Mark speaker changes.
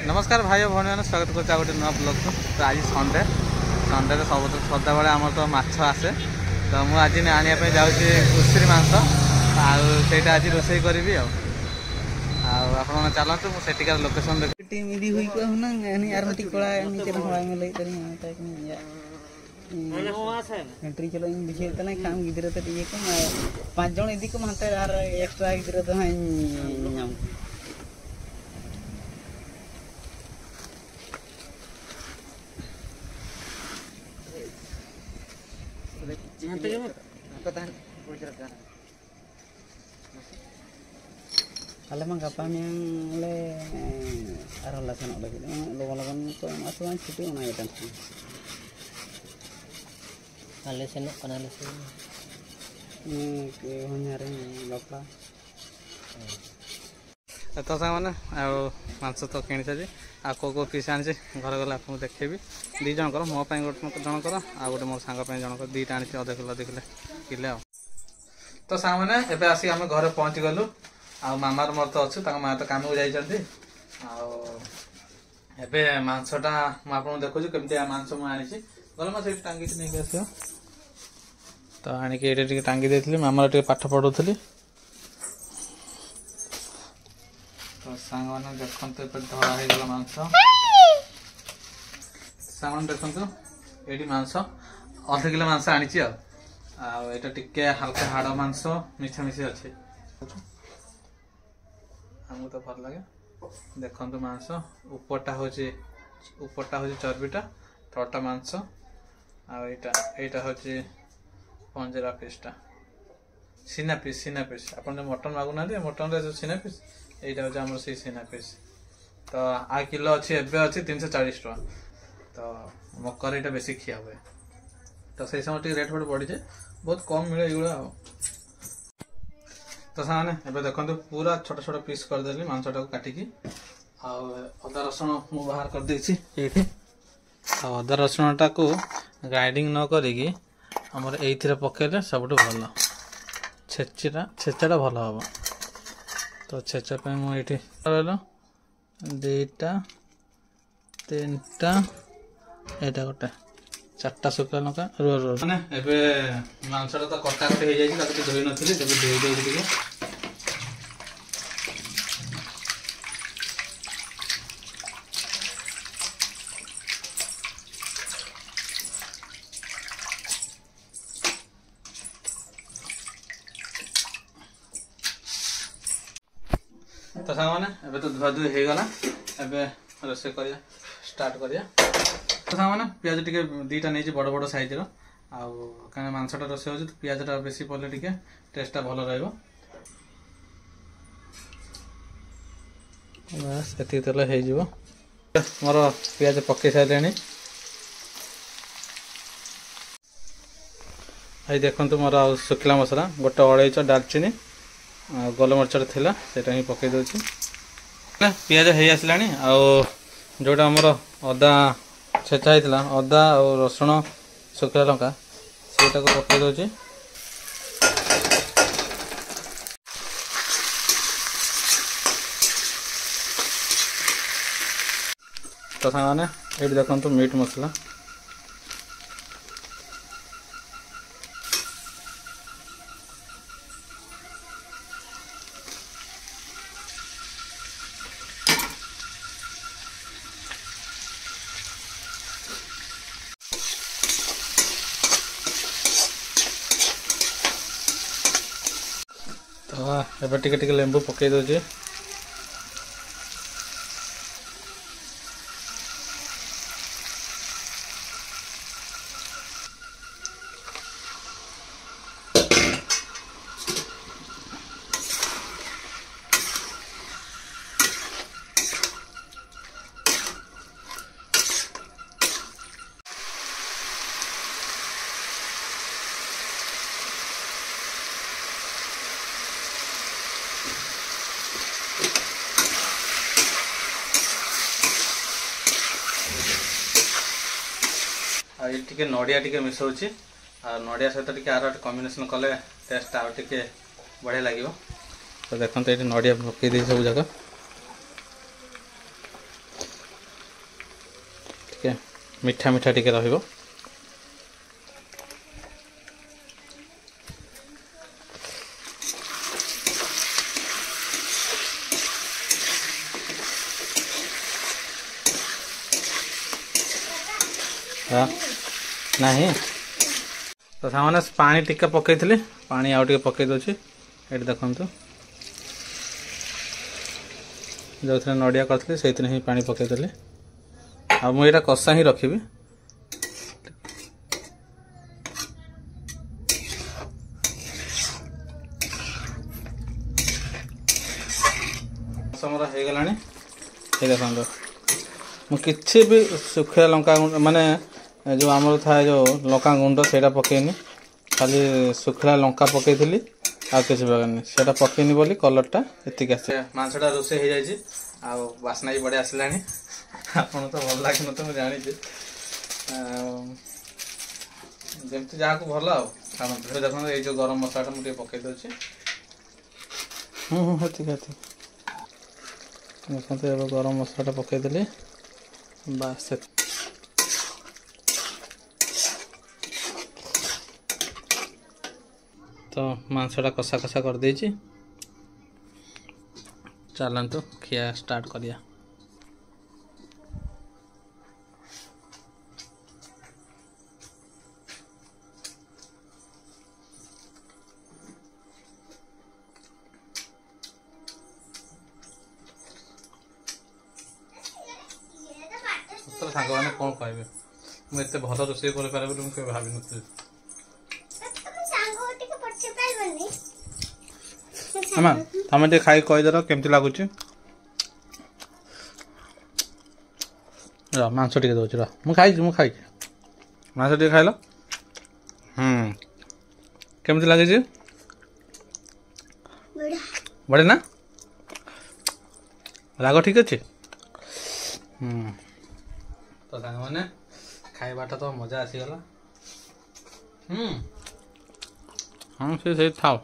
Speaker 1: नमस्कार भाई और भौणी मैंने स्वागत कर गोटे नुआ ब्लॉग को। तो आज संडे संडे सब सदाबले आम तो माछ आसे तो मुझे आज आने जाऊँगी घुषुरी मांस आईटा आज रोसे करी आप चलते मुझे लोकेशन
Speaker 2: एंट्री चलो इन बुझे काम गिद्रा तो ये को 5 जन इदी को मानते यार एक्स्ट्रा गिद्रा तो हैं नाम यहां पे पता है Gujarat alam gapa yang le arah lasan lagi logon ko asuhan cuti mana ya kan ale sen kanale sen ke honyare loka
Speaker 1: तो मैंने मांस तो किणी सारी आ को पीस आनी घर गला आपको देखेबी दी जनकर मो गोटे जनकर आ गोटे मोर सांग जनकर दीटा आनी अधा किलो किले तो सांग मैंने एवं आसिक आम घर पहुँची गलु आ मामार मोर तो अच्छे माँ तो काम को जाइए एबे मांसटा मुझे देखुँ केमती मांस मुझे गल मैं टांगी नहीं आस तो आनिक टांगी देती मामार टे पाठ पढ़ुली तो सांग मैंने देखते धड़ा होगा मांस सांग मैंने देखते ये मांस अध किलो मांस आनी आटा टिके हल्का हाड़ मांस मिशामिशी अच्छे आमको तो भल लगे देखु मांस उपरटा हूँ चर्बीटा तलटा मांस आईटा हूँ पंजरा पीसटा सीना पीस आप मटन मागुना मटन जो सीना पीस यहाँ हूँ आम से सीना पीस तो आ किलो अच्छी एवं अच्छी 340 टका तो मकर यहाँ बेसी खिया हुए तो से समय रेट फेट बढ़ी जाए बहुत कम मिले ये तो सामने एवं देखते पूरा छोट छोट पीस करदेली मांसटा को काटिकी अदा रसुण मु बाहर कर देछि ये अदा रसुणटा को ग्राइंडिंग न करिकी हमर एइथिरे पकेले सबटु भल छेचाटा भल हम तो छेचा पे मुझे दुईटा 3टा यहाँ गोटे 4टा शुखा लंका मैंने एवं मांसटा तो कटाकटी हो जाए धोई नी तब धोई देवी तो सांग मैंने एबे तो धुआ धुई हो गला एबे रोसे करिया स्टार्ट करिया तो सांग मैंने पियाज टिके दीटा नहीं बड़ बड़ साइज रो आ कहीं मांसटा रोसे हो तो पियाजटा बेसी पड़े टिके टेस्टा भल रहिबो बस एति तेल हो जिवो मोर पियाज पकई सारे आई देखु मोर शुखला मसला गोटे अढ़ाई दालचीनी गोलमरच थी से पकई दे पिज हो आसला जोटा आमर अदा छेचा होता अदा और रसुण शुखला लंका सेटा को पकई दे तो सामने ये देखो मीट मसला तो एबे टिके लेंबू पकई दे टे नड़िया टे मिसाऊँगी नड़िया सहित टे आर कम्बिनेसन कले टेस्ट आउ टे बढ़िया लगे तो देखते ये नड़िया पकई सब जगह टिके मीठा मीठा टिके रहिबो। नहीं तो सामने पानी टिके पकई थी पानी आउ टिके पकई दउछि ये देखंतु जो थे नड़िया करथि से ही पानी पकई देली आ मु एटा कसा ही रखिबी समरा हे गलानी हे देखंतु मु किछि भी सुखिया लंका माने जो आमर था जो लंका गुंड से पकईनी खाली सुखला लंका पकई थी आ किसी पकईनी से पकईनी बोली कलरटा एतिक आसे मांसटा रोसे हो जाए आ बास्ना भी बढ़िया आसला आपन तो भल लगे तो मुझे जानी जमी जहाँ को भल आते देखो ये जो गरम मसला मुझे पकई दूसरी ठीक है देखो गरम मसला पकईदेली बास तो मांसटा कषा कषा कर देछि चलतु खिया स्टार्ट करिया। तो सांग मैंने कौन कहे मुझे भल रोषे कर भावी नी तमें टे खाई कहीदेर केमती लगुच मांस टे दूसरी मुझे मांस टे खाइल केमती लगे बढ़िया ना राग ठीक अच्छे तो सांग मैंने खाइबाटा तो मजा आसीगला हाँ से थाओ।